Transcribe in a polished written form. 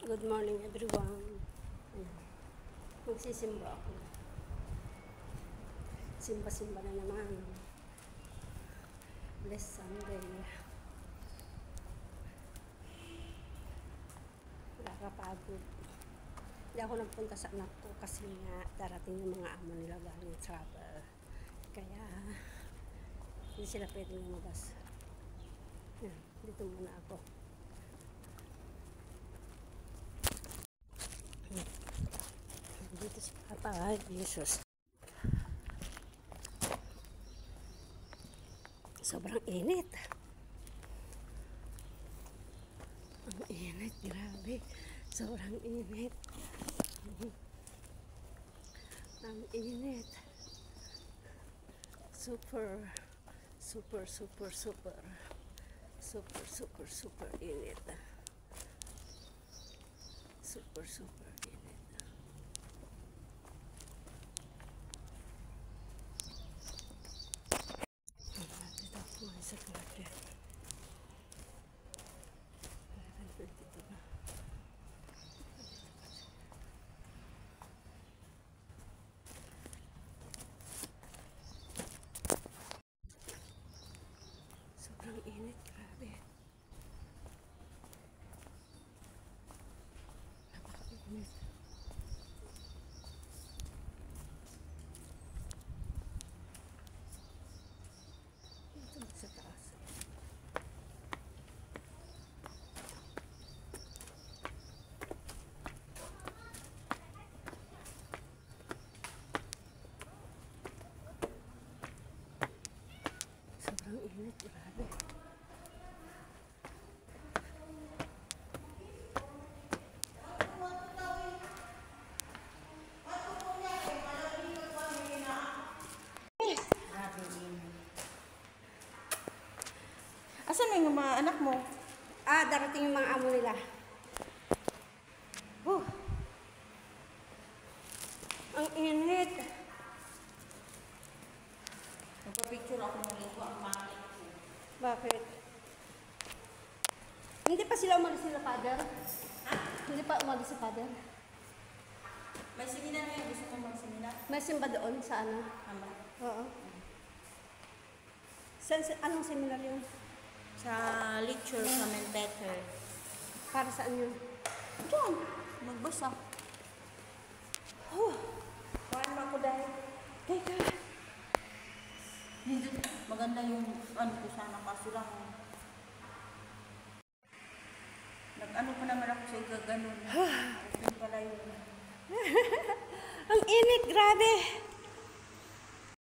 Good morning everyone. Ayan. Magsisimba ako. Simba-simba na naman. Blessed Sunday. Nakakapagod. Hindi ako nagpunta sa anak ko kasi nga darating yung mga amo nila galing travel. Kaya hindi sila pwedeng lumabas. Ayan. Dito muna ako. Dito si Papa, ay Jesus. Sobrang init. Ang init, grabe. Sobrang init. Ang init. Super init. Super init. Sa klase. Sobrang init, grabe. Napaka-init. Sa taas. Sobrang init, grabe. Asan na yung mga anak mo? Darating yung mga amo nila. Ang init. Nagpa-picture ako ng linggo ang pangit ko. Bakit? Hindi pa sila umalis sila, Father? Ha? Hindi pa umalis si Father? May seminar ngayon. Gusto kong mag-seminar? May simba doon sa ano? Ama. Oo. Anong seminar yun? Sa lecture sa Menteter. Para saan yun? Diyan. Magbasa. Kuhaan mo ako dahil. Teka. Maganda yung ano ko sana. Kaso lang. Nag-ano pa naman ako sa ikaganon. Yun pala yun. Ang init, grabe.